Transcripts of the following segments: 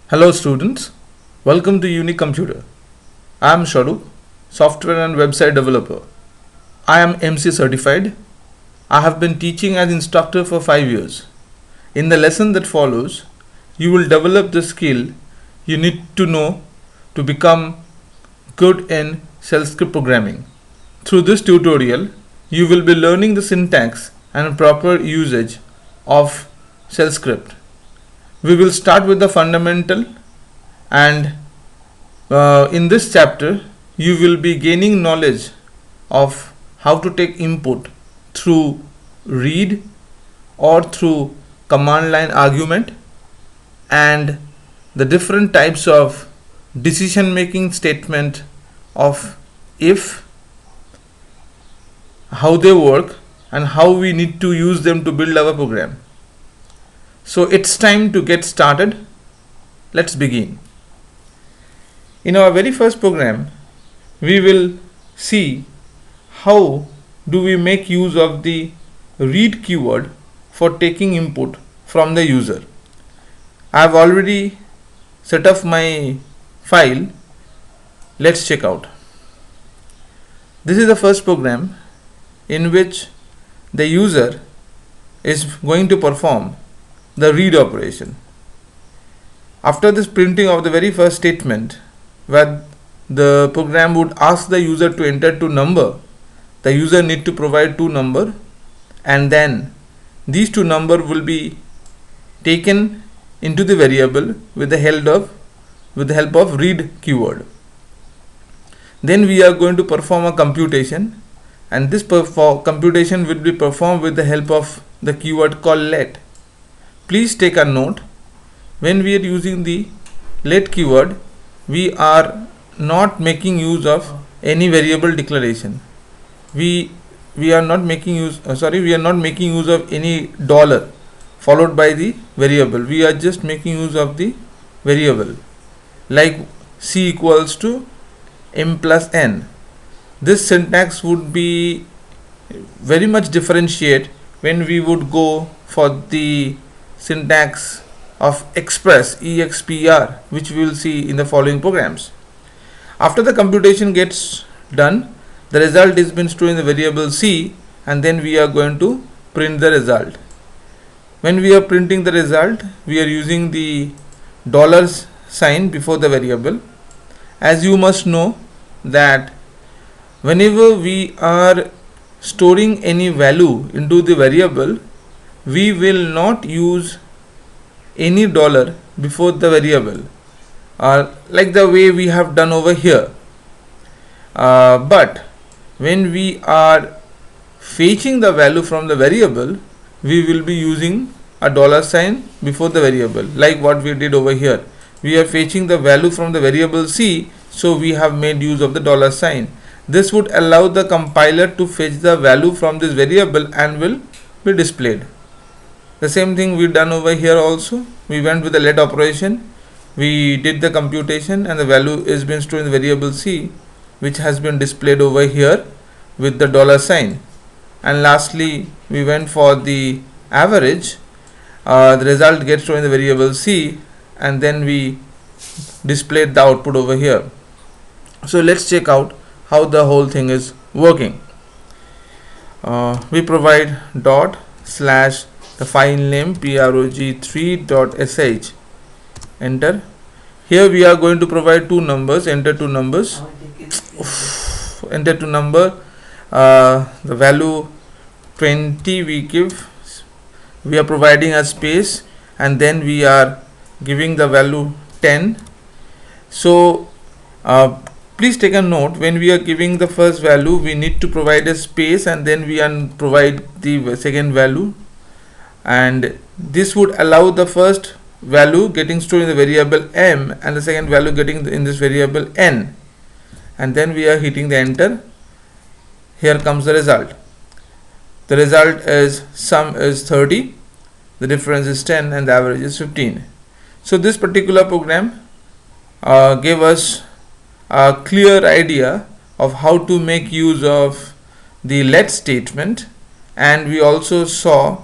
Hello students, welcome to Unique Computer. I am Sharup, software and website developer. I am MC certified. I have been teaching as instructor for 5 years. In the lesson that follows, you will develop the skill you need to know to become good in shell script programming. Through this tutorial, you will be learning the syntax and proper usage of shell script. We will start with the fundamental, and in this chapter you will be gaining knowledge of how to take input through read or through command line argument, and the different types of decision making statement of if, how they work, and how we need to use them to build our program. So it's time to get started. Let's begin. In our very first program, we will see how do we make use of the read keyword for taking input from the user. I have already set up my file. Let's check out. This is the first program in which the user is going to perform the read operation. After this printing of the very first statement, where the program would ask the user to enter 2 number, the user need to provide 2 number, and then these 2 number will be taken into the variable with the help of read keyword. Then we are going to perform a computation, and this computation will be performed with the help of the keyword called let. Please take a note, when we are using the let keyword, we are not making use of any variable declaration. We are not making use of any dollar followed by the variable. We are just making use of the variable, like c equals to m plus n. This syntax would be very much differentiate when we would go for the syntax of express, expr, which we will see in the following programs. After the computation gets done, the result is been stored in the variable c, and then we are going to print the result. When we are printing the result, we are using the dollar sign before the variable. As you must know that whenever we are storing any value into the variable, we will not use any dollar before the variable, like the way we have done over here. But when we are fetching the value from the variable, we will be using a dollar sign before the variable, like what we did over here. We are fetching the value from the variable c, so we have made use of the dollar sign. This would allow the compiler to fetch the value from this variable and will be displayed. The same thing we done over here also. We went with the let operation. We did the computation, and the value is been stored in the variable c, which has been displayed over here with the dollar sign. And lastly, we went for the average. The result gets stored in the variable c, and then we displayed the output over here. So let's check out how the whole thing is working. We provide dot slash the file name prog3.sh, enter. Here we are going to provide 2 numbers, enter 2 numbers, enter 2 number, the value 20 we are providing a space, and then we are giving the value 10. So please take a note, when we are giving the first value, we need to provide a space, and then we provide the second value, and this would allow the first value getting stored in the variable m and the second value getting in this variable n, and then we are hitting the enter. Here comes the result. The result is sum is 30, the difference is 10, and the average is 15. So this particular program gave us a clear idea of how to make use of the let statement, and we also saw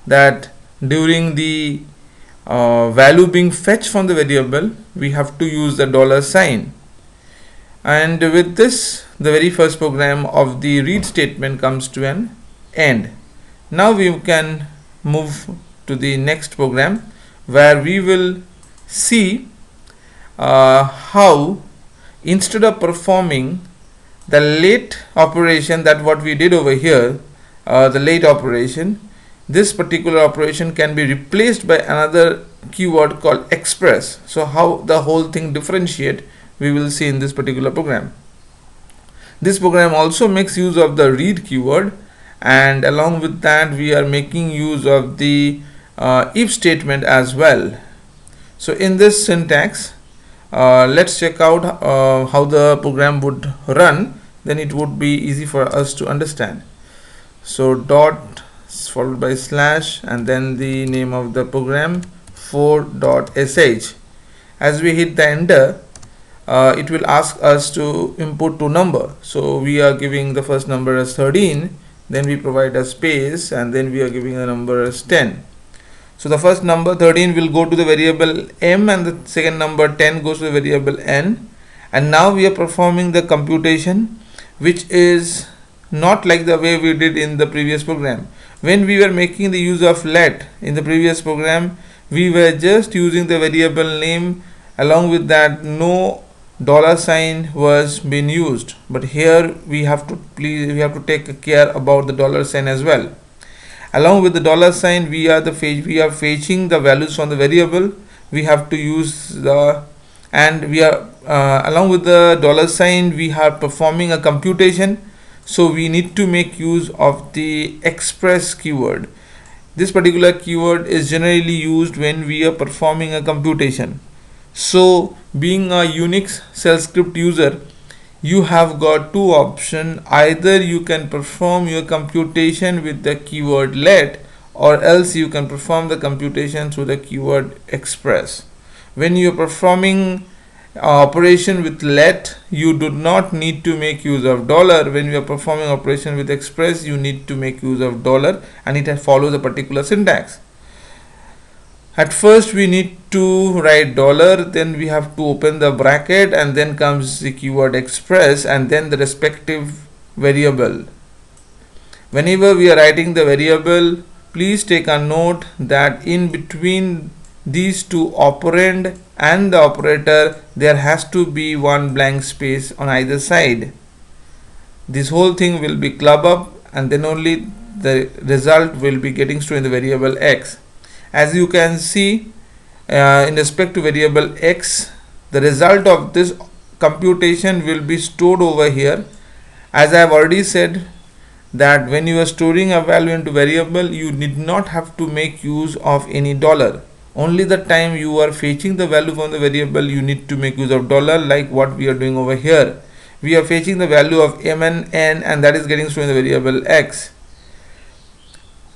that during the value being fetched from the variable, we have to use the dollar sign. And with this, the very first program of the read statement comes to an end. Now we can move to the next program, where we will see how, instead of performing the late operation, that what we did over here, the late operation, this particular operation can be replaced by another keyword called express. So how the whole thing differentiate, we will see in this particular program. This program also makes use of the read keyword, and along with that we are making use of the if statement as well. So in this syntax, let's check out how the program would run, then it would be easy for us to understand. So dot followed by slash and then the name of the program 4.sh. As we hit the enter, it will ask us to input two number. So we are giving the first number as 13, then we provide a space, and then we are giving the number as 10. So the first number 13 will go to the variable m, and the second number 10 goes to the variable n. And now we are performing the computation, which is not like the way we did in the previous program. When we were making the use of let in the previous program, we were just using the variable name. Along with that, no dollar sign was being used. But here we have to take care about the dollar sign as well. Along with the dollar sign, we are fetching the values from the variable. We have to use the, and we are along with the dollar sign, we are performing a computation. So we need to make use of the express keyword. This particular keyword is generally used when we are performing a computation. So being a Unix shell script user, you have got two options. Either you can perform your computation with the keyword let, or else you can perform the computation through the keyword express. When you are performing operation with let, you do not need to make use of dollar. When you are performing operation with express, you need to make use of dollar, and it follows a particular syntax. At first we need to write dollar, then we have to open the bracket, and then comes the keyword express and then the respective variable. Whenever we are writing the variable, please take a note that in between these two operand and the operator, there has to be one blank space on either side. This whole thing will be club up, and then only the result will be getting stored in the variable x. As you can see, in respect to variable x, the result of this computation will be stored over here. As I have already said, that when you are storing a value into variable, you need not have to make use of any dollar. Only the time you are fetching the value from the variable, you need to make use of dollar, like what we are doing over here. We are fetching the value of m and n, and that is getting stored in the variable x.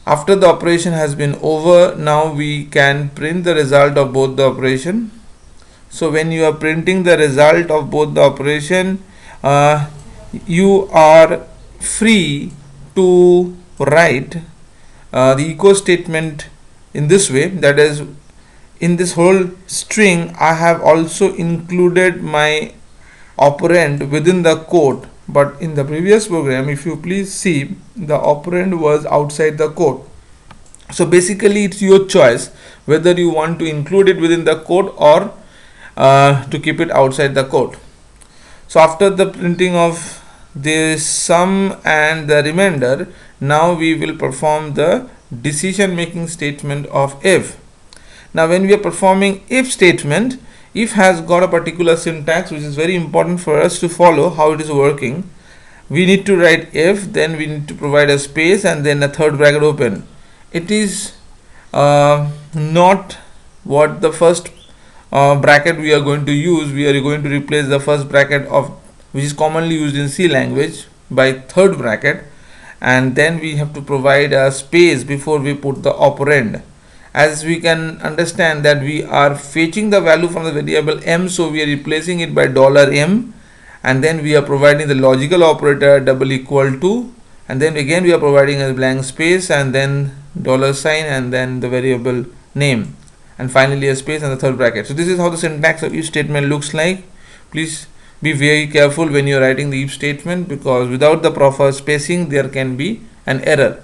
After the operation has been over, now we can print the result of both the operation. So when you are printing the result of both the operation, you are free to write the echo statement in this way. That is, in this whole string I have also included my operand within the quote. But in the previous program, if you please see, the operand was outside the quote. So basically it's your choice whether you want to include it within the quote or to keep it outside the quote. So after the printing of the sum and the remainder, now we will perform the decision making statement of if. Now when we are performing if statement, if has got a particular syntax which is very important for us to follow how it is working. We need to write if, then we need to provide a space and then a third bracket open. It is not what the first bracket we are going to use. We are going to replace the first bracket of which is commonly used in C language by third bracket, and then we have to provide a space before we put the operand. As we can understand that we are fetching the value from the variable m, so we are replacing it by $m, and then we are providing the logical operator double equal to, and then again we are providing a blank space and then $, and then the variable name. and finally a space and the third bracket. So this is how the syntax of if statement looks like. Please be very careful when you are writing the if statement, because without the proper spacing there can be an error.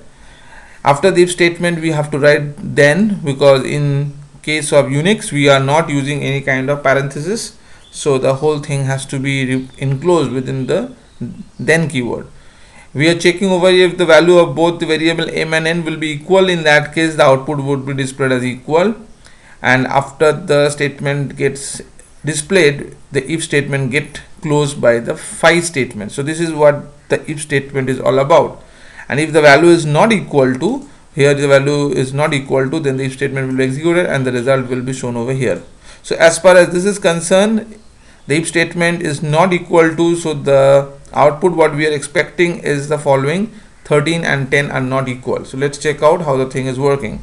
After the if statement we have to write then, because in case of Unix we are not using any kind of parenthesis, so the whole thing has to be enclosed within the then keyword. We are checking over if the value of both the variable m and n will be equal. In that case the output would be displayed as equal, and after the statement gets displayed the if statement get closed by the FI statement. So this is what the if statement is all about. And if the value is not equal to, here the value is not equal to, then the if statement will be executed and the result will be shown over here. So as far as this is concerned, the if statement is not equal to, so the output what we are expecting is the following: 13 and 10 are not equal. So let's check out how the thing is working.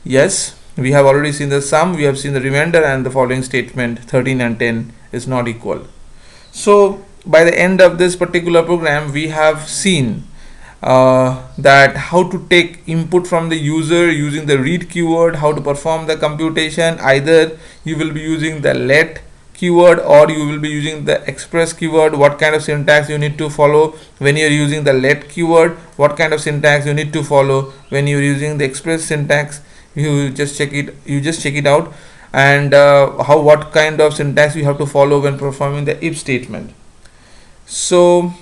Yes, we have already seen the sum, we have seen the remainder, and the following statement 13 and 10 is not equal. So by the end of this particular program we have seen that how to take input from the user using the read keyword, how to perform the computation. Either you will be using the let keyword or you will be using the express keyword. What kind of syntax you need to follow when you are using the let keyword, what kind of syntax you need to follow when you are using the express syntax. You just check it out, and what kind of syntax you have to follow when performing the if statement. So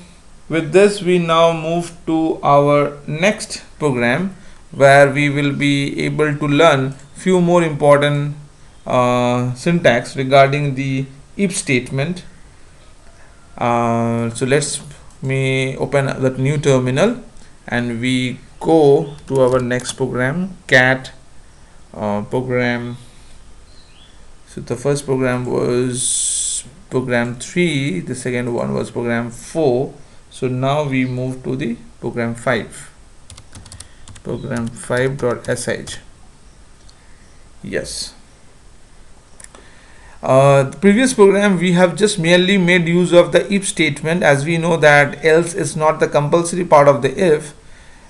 with this we now move to our next program, where we will be able to learn few more important syntax regarding the if statement. So let's me open that new terminal and we go to our next program, cat program. So the first program was program 3, the second one was program 4. So now we move to the program 5, program 5.sh. Yes, the previous program we have just merely made use of the if statement, as we know that else is not the compulsory part of the if.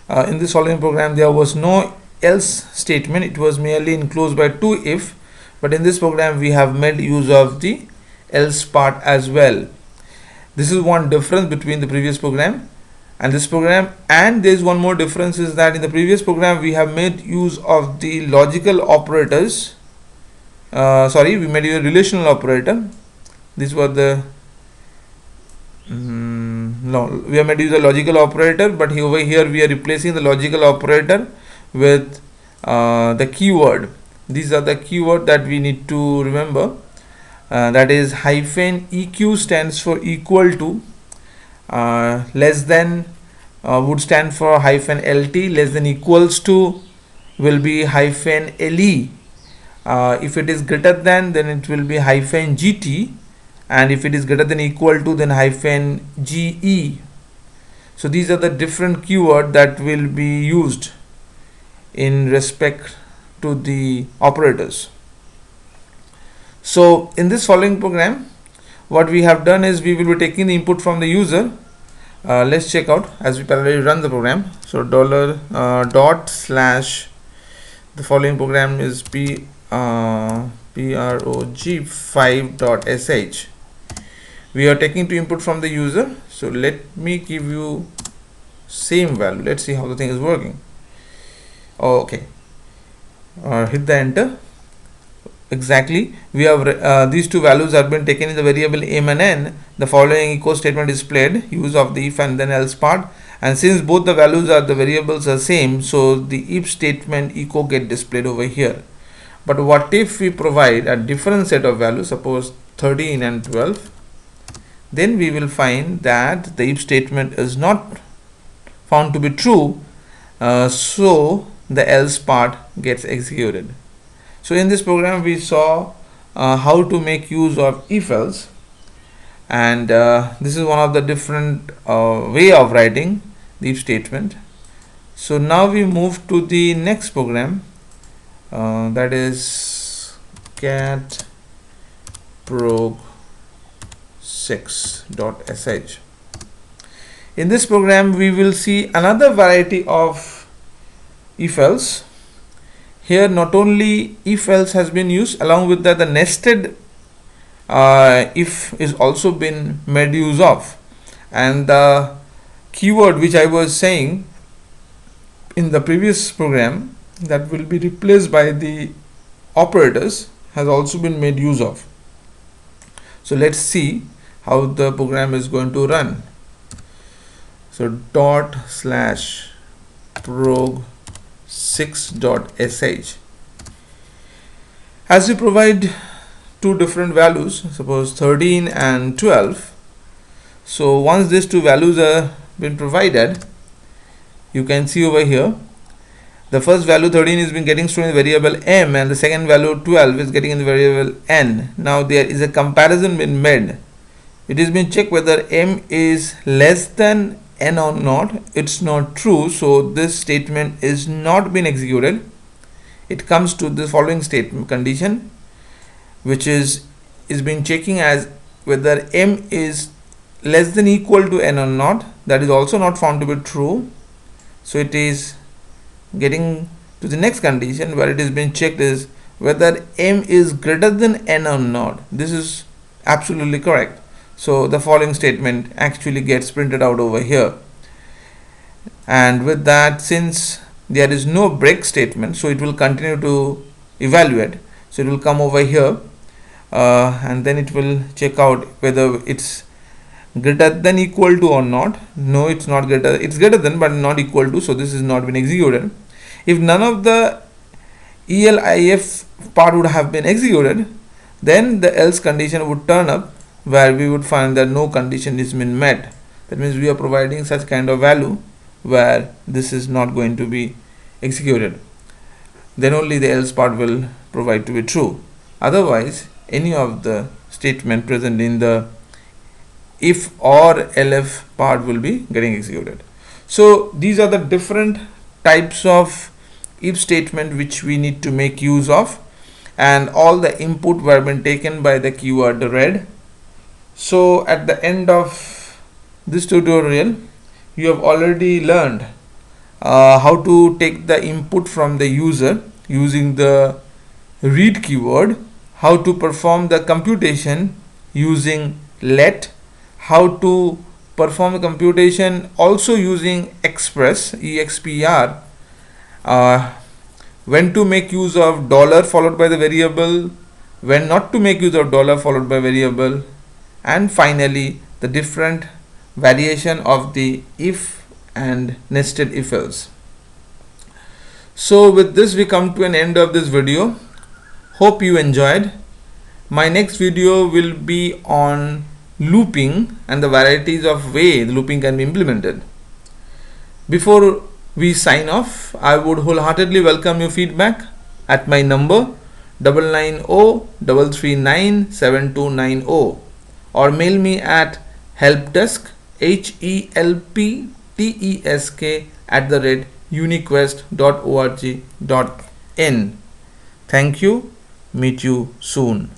In this following program there was no else statement, it was merely enclosed by two if, but in this program we have made use of the else part as well. This is one difference between the previous program and this program. And there is one more difference, is that in the previous program we have made use of the logical operators. We made use of relational operator. These were the we have made use of logical operator, but over here we are replacing the logical operator with the keyword. These are the keyword that we need to remember. That is hyphen EQ stands for equal to, less than would stand for hyphen LT, less than equals to will be hyphen LE. If it is greater than, then it will be hyphen GT, and if it is greater than equal to, then hyphen GE. So these are the different keyword that will be used in respect to the operators. So in this following program what we have done is we will be taking the input from the user. Let's check out as we parallelly run the program. So $dot slash, the following program is prog5.sh. we are taking to input from the user. So let me give you same value. Let's see how the thing is working. Okay, hit the enter. Exactly, we have these two values have been taken in the variable m and n. The following echo statement is displayed, use of the if and then else part, and since both the values are the variables are same, so the if statement echo get displayed over here. But what if we provide a different set of values, suppose 13 and 12, then we will find that the if statement is not found to be true, so the else part gets executed. So in this program we saw how to make use of if else, and this is one of the different way of writing the if statement. So now we move to the next program, that is cat prog6.sh. In this program we will see another variety of if else. here not only if else has been used, along with that the nested if is also been made use of, and the keyword which I was saying in the previous program that will be replaced by the operators has also been made use of. So let's see how the program is going to run. So ./prog6.sh. as we provide two different values, suppose 13 and 12. So once these two values are been provided, you can see over here the first value 13 is been getting stored in the variable m, and the second value 12 is getting in the variable n. Now there is a comparison been made. It is been checked whether m is less than n or not. It's not true, so this statement is not been executed. It comes to the following statement condition, which is been checking as whether m is less than equal to n or not. That is also not found to be true, so it is getting to the next condition where it is being checked is whether m is greater than n or not. This is absolutely correct, so the following statement actually gets printed out over here. And with that, since there is no break statement, so it will continue to evaluate. So it will come over here and then it will check out whether it's greater than equal to or not. No, it's not greater, it's greater than but not equal to, so this is not been executed. If none of the ELIF part would have been executed, then the else condition would turn up, where we would find that no condition is been met. That means we are providing such kind of value where this is not going to be executed. Then only the else part will provide to be true. Otherwise, any of the statement present in the if or elif part will be getting executed. So these are the different types of if statement which we need to make use of, and all the input were been taken by the keyword read. So at the end of this tutorial, you have already learned how to take the input from the user using the read keyword, how to perform the computation using let, how to perform a computation also using express, expr, when to make use of dollar followed by the variable, when not to make use of dollar followed by variable, and finally the different variation of the if and nested if else. So with this we come to an end of this video. Hope you enjoyed. My next video will be on looping and the varieties of way the looping can be implemented. Before we sign off, I would wholeheartedly welcome your feedback at my number 9903397290, or mail me at helpdesk helpdesk@uniquest.org.in. Thank you. Meet you soon.